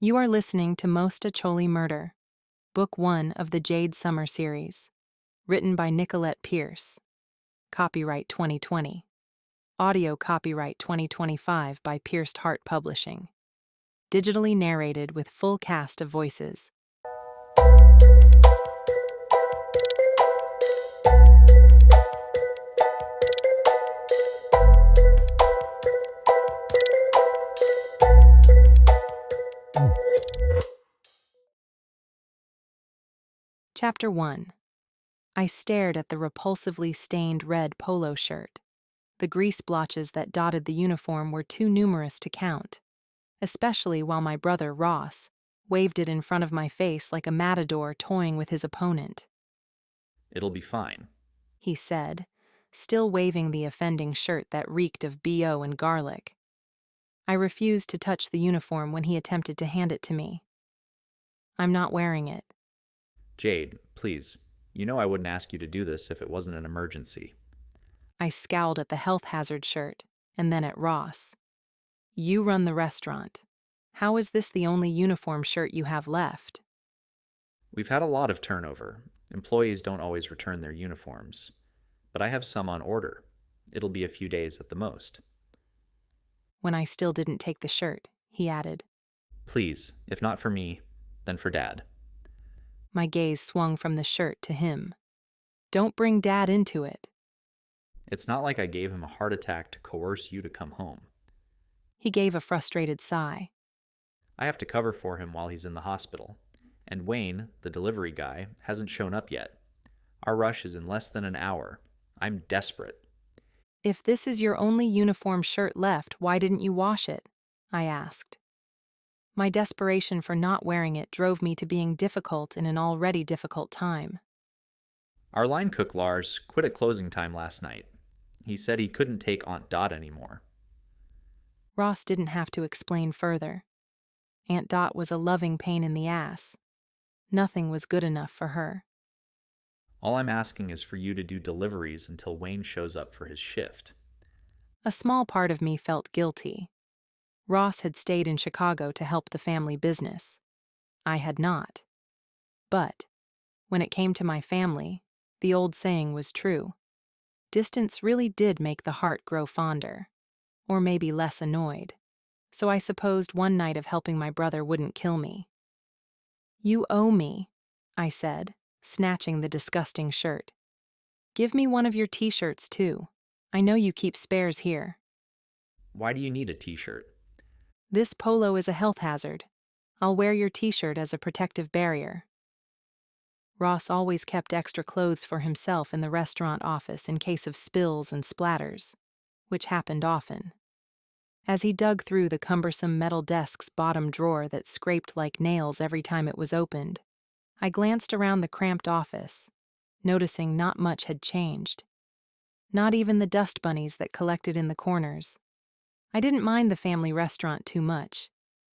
You are listening to Mostaccioli Murder, Book 1 of the Jade Sommer series. Written by Nicolette Pierce. Copyright 2020. Audio copyright 2025 by Pierced Heart Publishing. Digitally narrated with full cast of voices. Chapter 1. I stared at the repulsively stained red polo shirt. The grease blotches that dotted the uniform were too numerous to count, especially while my brother, Ross, waved it in front of my face like a matador toying with his opponent. "It'll be fine," he said, still waving the offending shirt that reeked of BO and garlic. I refused to touch the uniform when he attempted to hand it to me. I'm not wearing it. "Jade, please. You know I wouldn't ask you to do this if it wasn't an emergency." I scowled at the health hazard shirt, and then at Ross. You run the restaurant. How is this the only uniform shirt you have left? We've had a lot of turnover. Employees don't always return their uniforms. But I have some on order. It'll be a few days at the most. When I still didn't take the shirt, he added. Please, if not for me, then for Dad. My gaze swung from the shirt to him. Don't bring Dad into it. It's not like I gave him a heart attack to coerce you to come home. He gave a frustrated sigh. I have to cover for him while he's in the hospital. And Wayne, the delivery guy, hasn't shown up yet. Our rush is in less than an hour. I'm desperate. If this is your only uniform shirt left, why didn't you wash it? I asked. My desperation for not wearing it drove me to being difficult in an already difficult time. Our line cook Lars quit at closing time last night. He said he couldn't take Aunt Dot anymore. Ross didn't have to explain further. Aunt Dot was a loving pain in the ass. Nothing was good enough for her. All I'm asking is for you to do deliveries until Wayne shows up for his shift. A small part of me felt guilty. Ross had stayed in Chicago to help the family business. I had not. But, when it came to my family, the old saying was true. Distance really did make the heart grow fonder, or maybe less annoyed. So I supposed one night of helping my brother wouldn't kill me. You owe me, I said, snatching the disgusting shirt. Give me one of your t-shirts, too. I know you keep spares here. Why do you need a t-shirt? This polo is a health hazard. I'll wear your t-shirt as a protective barrier. Ross always kept extra clothes for himself in the restaurant office in case of spills and splatters, which happened often. As he dug through the cumbersome metal desk's bottom drawer that scraped like nails every time it was opened, I glanced around the cramped office, noticing not much had changed. Not even the dust bunnies that collected in the corners. I didn't mind the family restaurant too much.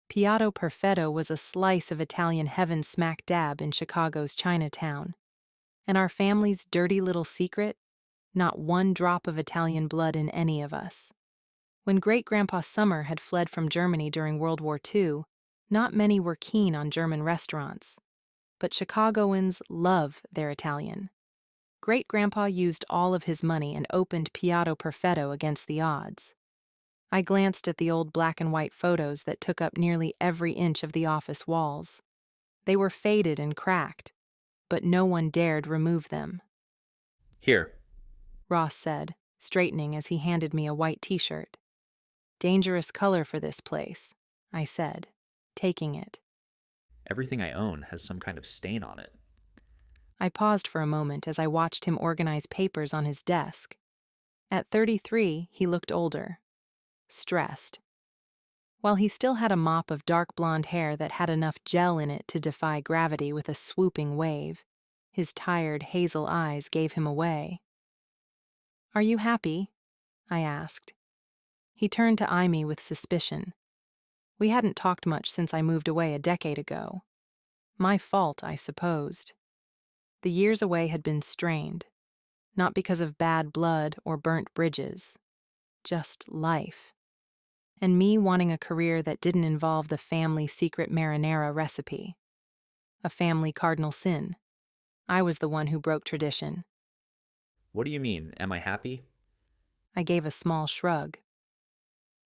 Piatto Perfetto was a slice of Italian heaven smack dab in Chicago's Chinatown. And our family's dirty little secret? Not one drop of Italian blood in any of us. When Great-Grandpa Sommer had fled from Germany during World War II, not many were keen on German restaurants. But Chicagoans love their Italian. Great-Grandpa used all of his money and opened Piatto Perfetto against the odds. I glanced at the old black and white photos that took up nearly every inch of the office walls. They were faded and cracked, but no one dared remove them. Here, Ross said, straightening as he handed me a white t-shirt. Dangerous color for this place, I said, taking it. everything I own has some kind of stain on it. I paused for a moment as I watched him organize papers on his desk. At 33, he looked older. Stressed. While he still had a mop of dark blonde hair that had enough gel in it to defy gravity with a swooping wave, his tired hazel eyes gave him away. Are you happy? I asked. He turned to eye me with suspicion. We hadn't talked much since I moved away a decade ago. My fault, I supposed. The years away had been strained, not because of bad blood or burnt bridges, just life. and me wanting a career that didn't involve the family secret marinara recipe. A family cardinal sin. I was the one who broke tradition. What do you mean? Am I happy? I gave a small shrug.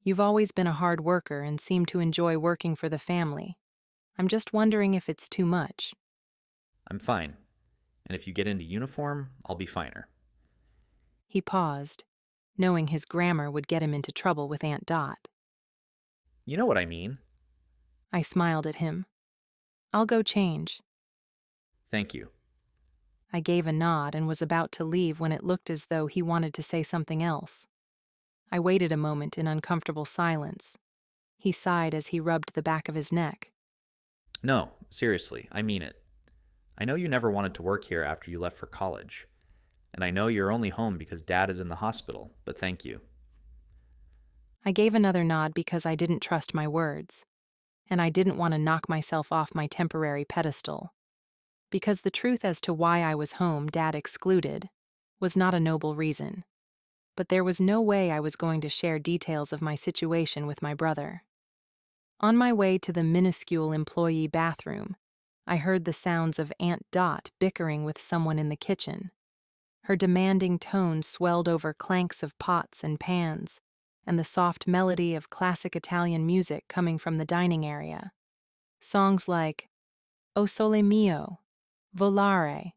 You've always been a hard worker and seem to enjoy working for the family. I'm just wondering if it's too much. I'm fine. And if you get into uniform, I'll be finer. He paused, knowing his grammar would get him into trouble with Aunt Dot. You know what I mean. I smiled at him. I'll go change. Thank you. I gave a nod and was about to leave when it looked as though he wanted to say something else. I waited a moment in uncomfortable silence. He sighed as he rubbed the back of his neck. No, seriously, I mean it. I know you never wanted to work here after you left for college. And I know you're only home because Dad is in the hospital, but thank you. I gave another nod because I didn't trust my words, and I didn't want to knock myself off my temporary pedestal. Because the truth as to why I was home, Dad excluded, was not a noble reason. But there was no way I was going to share details of my situation with my brother. On my way to the minuscule employee bathroom, I heard the sounds of Aunt Dot bickering with someone in the kitchen. Her demanding tone swelled over clanks of pots and pans, and the soft melody of classic Italian music coming from the dining area. Songs like O Sole Mio, Volare,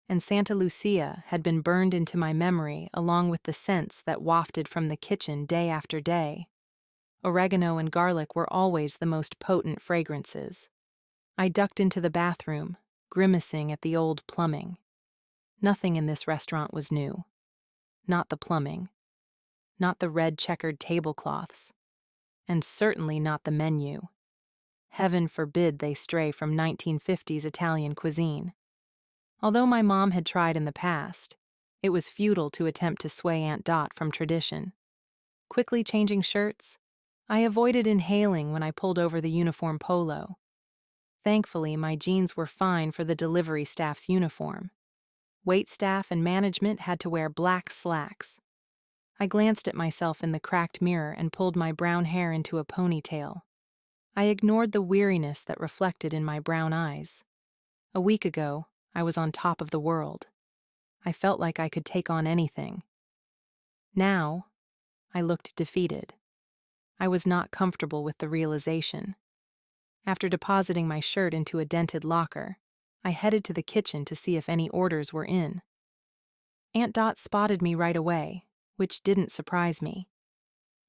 and Santa Lucia had been burned into my memory along with the scents that wafted from the kitchen day after day. Oregano and garlic were always the most potent fragrances. I ducked into the bathroom, grimacing at the old plumbing. Nothing in this restaurant was new. Not the plumbing. Not the red checkered tablecloths. And certainly not the menu. Heaven forbid they stray from 1950s Italian cuisine. Although my mom had tried in the past, it was futile to attempt to sway Aunt Dot from tradition. Quickly changing shirts, I avoided inhaling when I pulled over the uniform polo. Thankfully, my jeans were fine for the delivery staff's uniform. Wait staff and management had to wear black slacks. I glanced at myself in the cracked mirror and pulled my brown hair into a ponytail. I ignored the weariness that reflected in my brown eyes. A week ago, I was on top of the world. I felt like I could take on anything. Now, I looked defeated. I was not comfortable with the realization. After depositing my shirt into a dented locker, I headed to the kitchen to see if any orders were in. Aunt Dot spotted me right away, which didn't surprise me.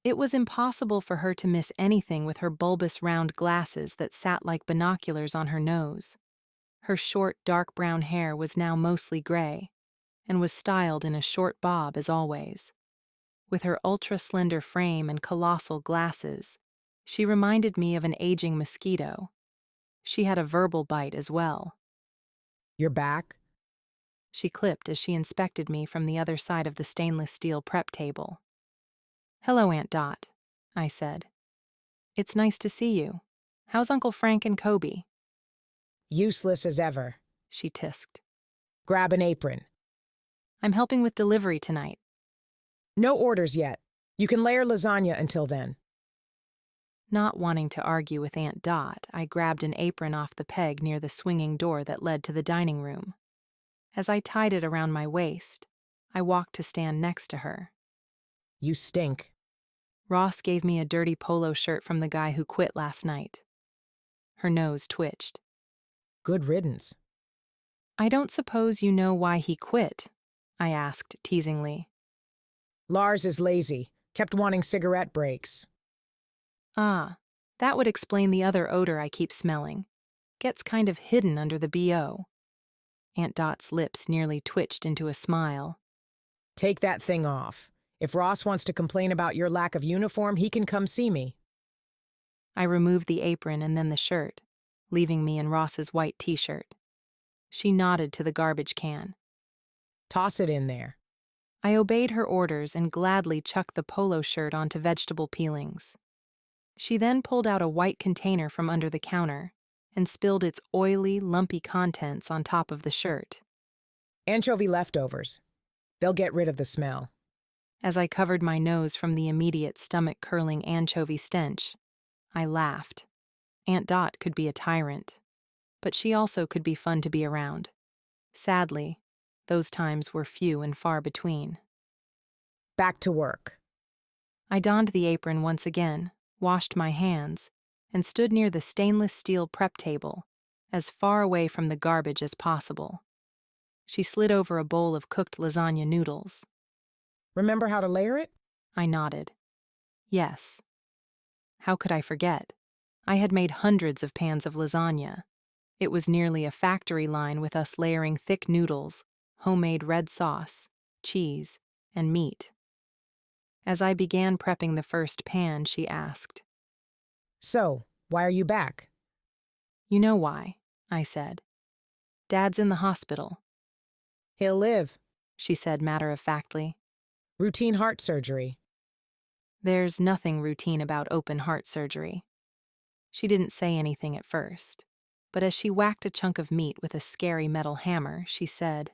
It was impossible for her to miss anything with her bulbous round glasses that sat like binoculars on her nose. Her short, dark brown hair was now mostly gray, and was styled in a short bob as always. With her ultra-slender frame and colossal glasses, she reminded me of an aging mosquito. She had a verbal bite as well. You're back? She clipped as she inspected me from the other side of the stainless steel prep table. Hello, Aunt Dot, I said. It's nice to see you. How's Uncle Frank and Kobe? Useless as ever, She tisked. Grab an apron. I'm helping with delivery tonight. No orders yet. You can layer lasagna until then. Not wanting to argue with Aunt Dot, I grabbed an apron off the peg near the swinging door that led to the dining room. As I tied it around my waist, I walked to stand next to her. You stink. Ross gave me a dirty polo shirt from the guy who quit last night. Her nose twitched. Good riddance. I don't suppose you know why he quit? I asked teasingly. Lars is lazy, kept wanting cigarette breaks. Ah, that would explain the other odor I keep smelling. Gets kind of hidden under the BO. Aunt Dot's lips nearly twitched into a smile. Take that thing off. If Ross wants to complain about your lack of uniform, he can come see me. I removed the apron and then the shirt, leaving me in Ross's white t-shirt. She nodded to the garbage can. Toss it in there. I obeyed her orders and gladly chucked the polo shirt onto vegetable peelings. She then pulled out a white container from under the counter and spilled its oily, lumpy contents on top of the shirt. Anchovy leftovers. They'll get rid of the smell. As I covered my nose from the immediate stomach-curling anchovy stench, I laughed. Aunt Dot could be a tyrant, but she also could be fun to be around. Sadly, those times were few and far between. Back to work. I donned the apron once again, washed my hands, and stood near the stainless steel prep table, as far away from the garbage as possible. She slid over a bowl of cooked lasagna noodles. Remember how to layer it? I nodded. Yes. How could I forget? I had made hundreds of pans of lasagna. It was nearly a factory line with us layering thick noodles, homemade red sauce, cheese, and meat. As I began prepping the first pan, she asked, So, why are you back? You know why, I said. Dad's in the hospital, He'll live. she said matter-of-factly. Routine heart surgery. There's nothing routine about open heart surgery. She didn't say anything at first, but as she whacked a chunk of meat with a scary metal hammer, she said,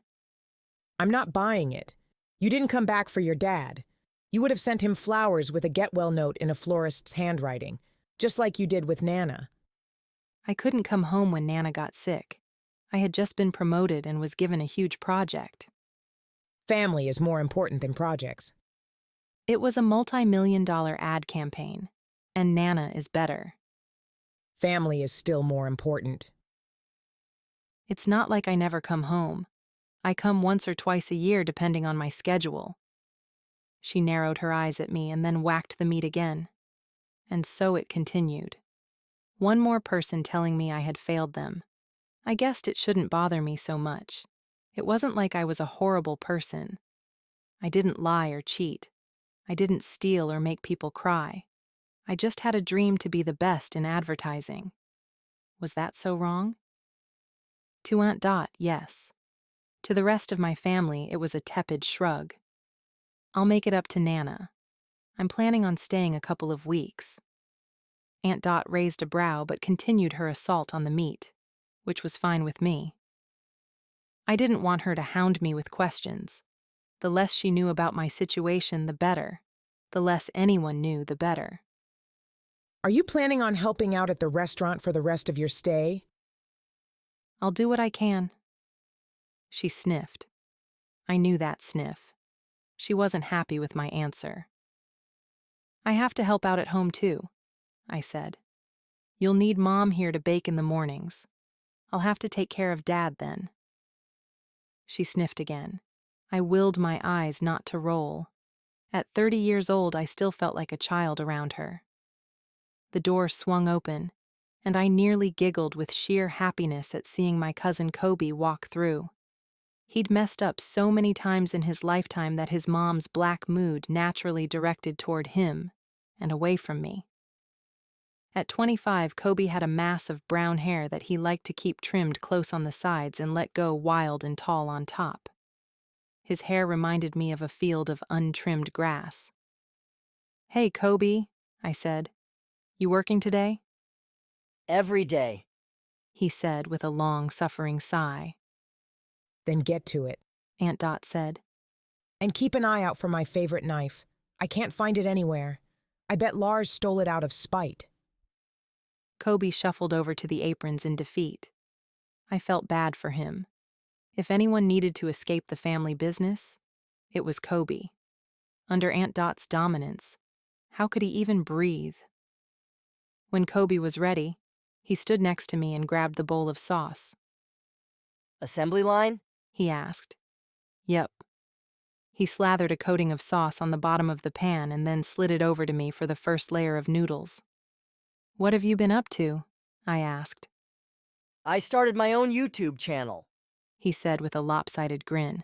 I'm not buying it. You didn't come back for your dad. You would have sent him flowers with a get-well note in a florist's handwriting, just like you did with Nana. I couldn't come home when Nana got sick. I had just been promoted and was given a huge project. Family is more important than projects. It was a multi-million-dollar ad campaign, and Nana is better. Family is still more important. It's not like I never come home. I come once or twice a year depending on my schedule. She narrowed her eyes at me and then whacked the meat again. And so it continued. One more person telling me I had failed them. I guessed it shouldn't bother me so much. It wasn't like I was a horrible person. I didn't lie or cheat. I didn't steal or make people cry. I just had a dream to be the best in advertising. Was that so wrong? To Aunt Dot, yes. To the rest of my family, it was a tepid shrug. I'll make it up to Nana. I'm planning on staying a couple of weeks. Aunt Dot raised a brow but continued her assault on the meat, which was fine with me. I didn't want her to hound me with questions. The less she knew about my situation, the better. The less anyone knew, the better. Are you planning on helping out at the restaurant for the rest of your stay? I'll do what I can. She sniffed. I knew that sniff. She wasn't happy with my answer. I have to help out at home too, I said. You'll need Mom here to bake in the mornings. I'll have to take care of Dad then. She sniffed again. I willed my eyes not to roll. At 30 years old, I still felt like a child around her. The door swung open, and I nearly giggled with sheer happiness at seeing my cousin Kobe walk through. He'd messed up so many times in his lifetime that his mom's black mood naturally directed toward him and away from me. At 25, Kobe had a mass of brown hair that he liked to keep trimmed close on the sides and let go wild and tall on top. His hair reminded me of a field of untrimmed grass. Hey, Kobe, I said. You working today? Every day. He said with a long, suffering sigh. Then get to it. Aunt Dot said. And keep an eye out for my favorite knife. I can't find it anywhere. I bet Lars stole it out of spite. Kobe shuffled over to the aprons in defeat. I felt bad for him. If anyone needed to escape the family business, it was Kobe. Under Aunt Dot's dominance, how could he even breathe? When Kobe was ready, he stood next to me and grabbed the bowl of sauce. Assembly line? He asked. Yep. He slathered a coating of sauce on the bottom of the pan and then slid it over to me for the first layer of noodles. What have you been up to? I asked. I started my own YouTube channel, He said with a lopsided grin.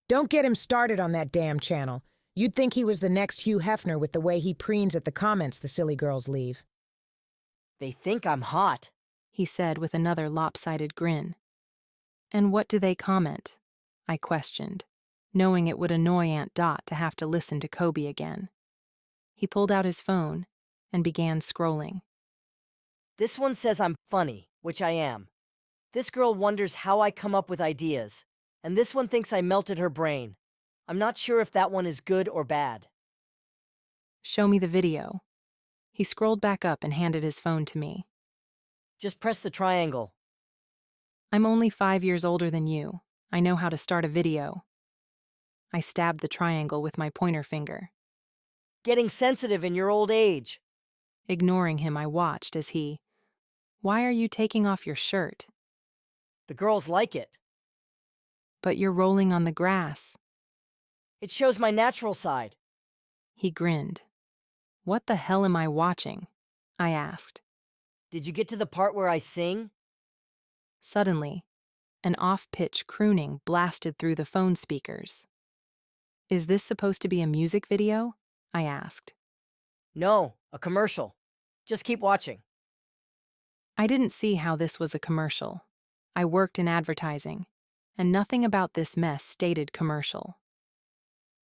Don't get him started on that damn channel. You'd think he was the next Hugh Hefner with the way he preens at the comments the silly girls leave. They think I'm hot. He said with another lopsided grin. And what do they comment? I questioned, knowing it would annoy Aunt Dot to have to listen to Kobe again. He pulled out his phone and began scrolling. This one says I'm funny, which I am. This girl wonders how I come up with ideas. And this one thinks I melted her brain. I'm not sure if that one is good or bad. Show me the video. He scrolled back up and handed his phone to me. Just press the triangle. I'm only 5 years older than you. I know how to start a video. I stabbed the triangle with my pointer finger. Getting sensitive in your old age. Ignoring him, I watched as he, "Why are you taking off your shirt?" The girls like it. "But you're rolling on the grass." It shows my natural side. He grinned. "What the hell am I watching?" I asked. Did you get to the part where I sing? Suddenly, an off-pitch crooning blasted through the phone speakers. "Is this supposed to be a music video?" I asked. No, a commercial. Just keep watching. I didn't see how this was a commercial. I worked in advertising, and nothing about this mess stated commercial.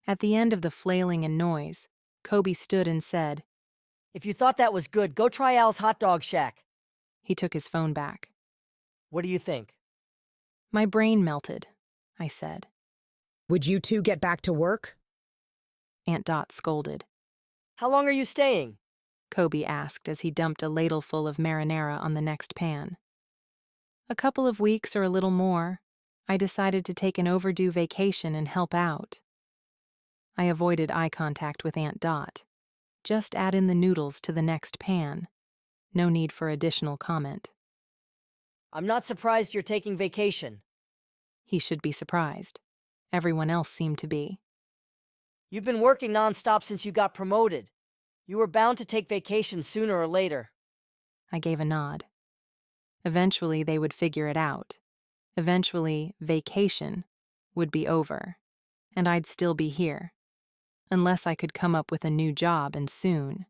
At the end of the flailing and noise, Kobe stood and said, If you thought that was good, go try Al's Hot Dog Shack. He took his phone back. What do you think? My brain melted, I said. Would you two get back to work? Aunt Dot scolded. How long are you staying? Kobe asked as he dumped a ladleful of marinara on the next pan. A couple of weeks or a little more. I decided to take an overdue vacation and help out. I avoided eye contact with Aunt Dot. Just add in the noodles to the next pan. No need for additional comment. I'm not surprised you're taking vacation. He should be surprised. Everyone else seemed to be. You've been working nonstop since you got promoted. You were bound to take vacation sooner or later. I gave a nod. Eventually, they would figure it out. Eventually, vacation would be over, and I'd still be here. Unless I could come up with a new job, and soon.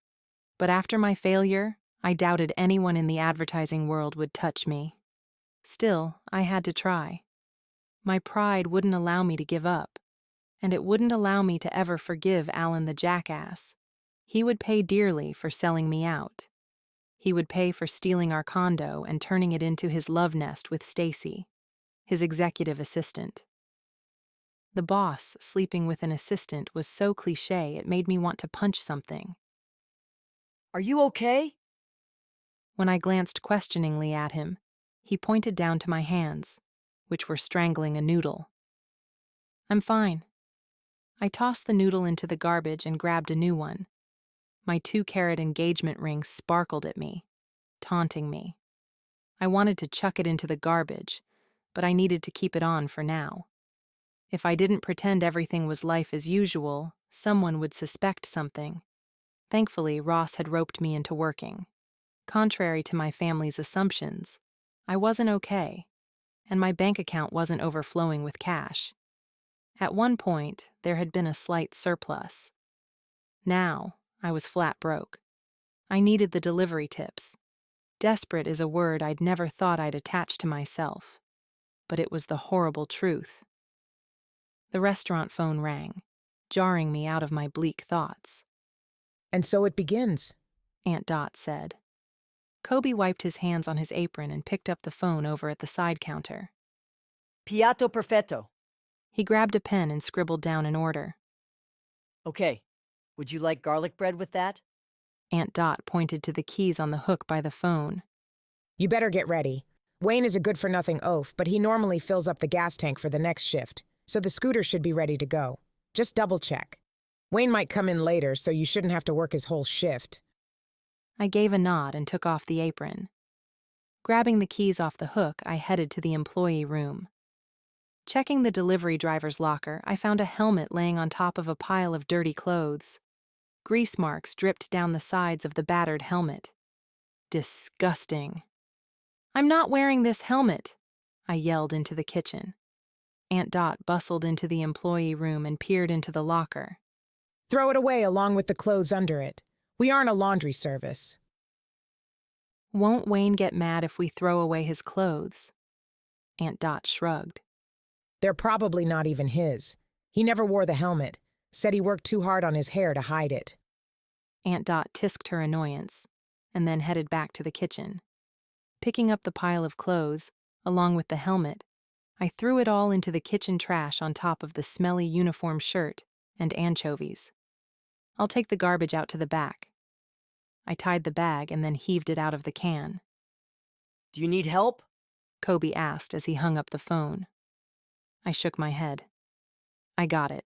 But after my failure, I doubted anyone in the advertising world would touch me. Still, I had to try. My pride wouldn't allow me to give up, and it wouldn't allow me to ever forgive Alan the jackass. He would pay dearly for selling me out. He would pay for stealing our condo and turning it into his love nest with Stacy, his executive assistant. The boss sleeping with an assistant was so cliché it made me want to punch something. Are you okay? When I glanced questioningly at him, he pointed down to my hands, which were strangling a noodle. I'm fine. I tossed the noodle into the garbage and grabbed a new one. My 2-carat engagement ring sparkled at me, taunting me. I wanted to chuck it into the garbage, but I needed to keep it on for now. If I didn't pretend everything was life as usual, someone would suspect something. Thankfully, Ross had roped me into working. Contrary to my family's assumptions, I wasn't okay, and my bank account wasn't overflowing with cash. At one point, there had been a slight surplus. Now, I was flat broke. I needed the delivery tips. Desperate is a word I'd never thought I'd attach to myself, but it was the horrible truth. The restaurant phone rang, jarring me out of my bleak thoughts. And so it begins. Aunt Dot said. Kobe wiped his hands on his apron and picked up the phone over at the side counter. Piatto perfetto. He grabbed a pen and scribbled down an order. Okay. Would you like garlic bread with that? Aunt Dot pointed to the keys on the hook by the phone. You better get ready. Wayne is a good-for-nothing oaf, but he normally fills up the gas tank for the next shift, so the scooter should be ready to go. Just double-check. Wayne might come in later, so you shouldn't have to work his whole shift. I gave a nod and took off the apron. Grabbing the keys off the hook, I headed to the employee room. Checking the delivery driver's locker, I found a helmet laying on top of a pile of dirty clothes. Grease marks dripped down the sides of the battered helmet. Disgusting. I'm not wearing this helmet, I yelled into the kitchen. Aunt Dot bustled into the employee room and peered into the locker. Throw it away along with the clothes under it. We aren't a laundry service. Won't Wayne get mad if we throw away his clothes? Aunt Dot shrugged. They're probably not even his. He never wore the helmet. Said he worked too hard on his hair to hide it. Aunt Dot tisked her annoyance, and then headed back to the kitchen. Picking up the pile of clothes, along with the helmet, I threw it all into the kitchen trash on top of the smelly uniform shirt and anchovies. I'll take the garbage out to the back. I tied the bag and then heaved it out of the can. Do you need help? Kobe asked as he hung up the phone. I shook my head. I got it.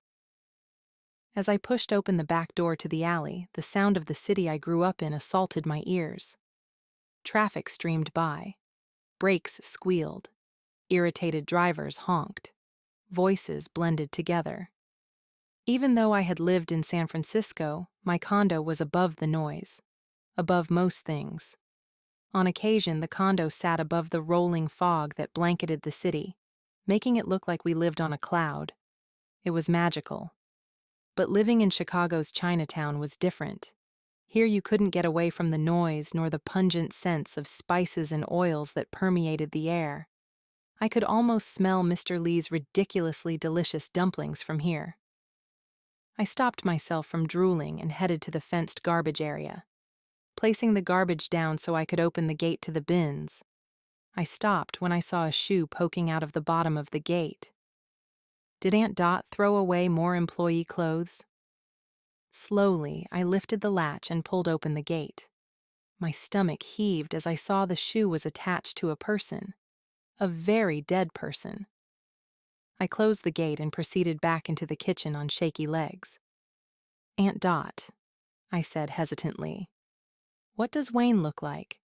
As I pushed open the back door to the alley, the sound of the city I grew up in assaulted my ears. Traffic streamed by. Brakes squealed. Irritated drivers honked. Voices blended together. Even though I had lived in San Francisco, my condo was above the noise, above most things. On occasion, the condo sat above the rolling fog that blanketed the city, making it look like we lived on a cloud. It was magical. But living in Chicago's Chinatown was different. Here you couldn't get away from the noise nor the pungent scents of spices and oils that permeated the air. I could almost smell Mr. Lee's ridiculously delicious dumplings from here. I stopped myself from drooling and headed to the fenced garbage area. Placing the garbage down so I could open the gate to the bins, I stopped when I saw a shoe poking out of the bottom of the gate. Did Aunt Dot throw away more employee clothes? Slowly, I lifted the latch and pulled open the gate. My stomach heaved as I saw the shoe was attached to a person, a very dead person. I closed the gate and proceeded back into the kitchen on shaky legs. Aunt Dot, I said hesitantly, what does Wayne look like?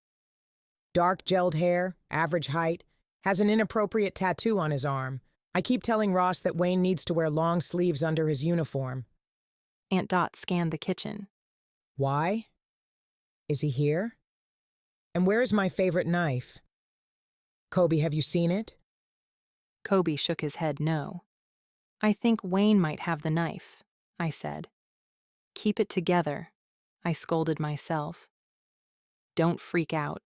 Dark gelled hair, average height, has an inappropriate tattoo on his arm. I keep telling Ross that Wayne needs to wear long sleeves under his uniform. Aunt Dot scanned the kitchen. Why? Is he here? And where is my favorite knife? Kobe, have you seen it? Kobe shook his head no. I think Wayne might have the knife, I said. Keep it together, I scolded myself. Don't freak out.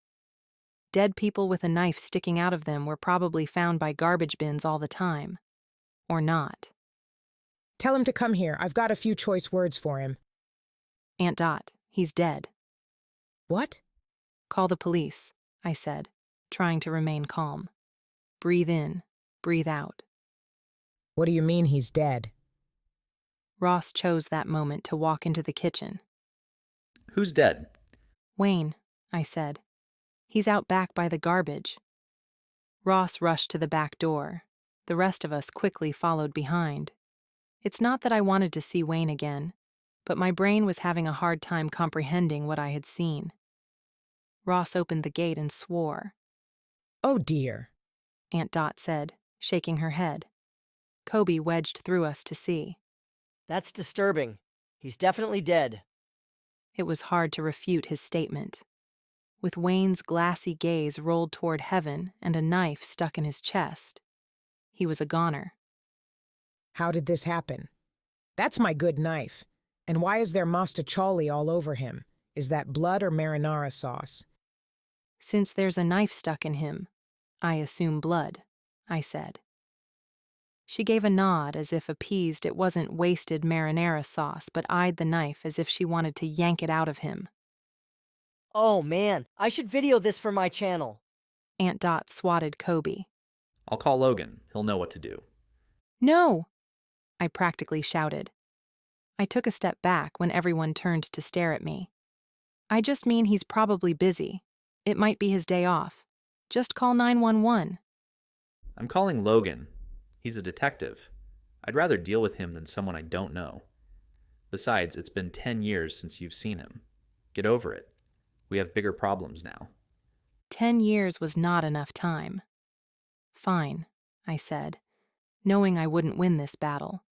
Dead people with a knife sticking out of them were probably found by garbage bins all the time. Or not. Tell him to come here. I've got a few choice words for him. Aunt Dot, he's dead. What? Call the police, I said, trying to remain calm. Breathe in, breathe out. What do you mean he's dead? Ross chose that moment to walk into the kitchen. Who's dead? Wayne, I said. He's out back by the garbage. Ross rushed to the back door. The rest of us quickly followed behind. It's not that I wanted to see Wayne again, but my brain was having a hard time comprehending what I had seen. Ross opened the gate and swore. Oh dear, Aunt Dot said, shaking her head. Kobe wedged through us to see. That's disturbing. He's definitely dead. It was hard to refute his statement. With Wayne's glassy gaze rolled toward heaven and a knife stuck in his chest, he was a goner. How did this happen? That's my good knife. And why is there Mostaccioli all over him? Is that blood or marinara sauce? Since there's a knife stuck in him, I assume blood, I said. She gave a nod as if appeased it wasn't wasted marinara sauce, but eyed the knife as if she wanted to yank it out of him. Oh man, I should video this for my channel. Aunt Dot swatted Kobe. I'll call Logan. He'll know what to do. No! I practically shouted. I took a step back when everyone turned to stare at me. I just mean he's probably busy. It might be his day off. Just call 911. I'm calling Logan. He's a detective. I'd rather deal with him than someone I don't know. Besides, it's been 10 years since you've seen him. Get over it. We have bigger problems now. 10 years was not enough time. Fine, I said, knowing I wouldn't win this battle.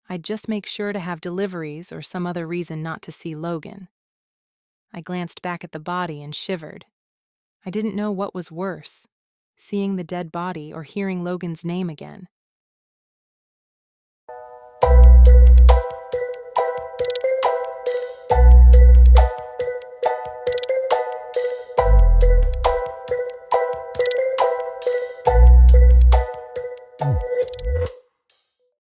I'd just make sure to have deliveries or some other reason not to see Logan. I glanced back at the body and shivered. I didn't know what was worse, seeing the dead body or hearing Logan's name again.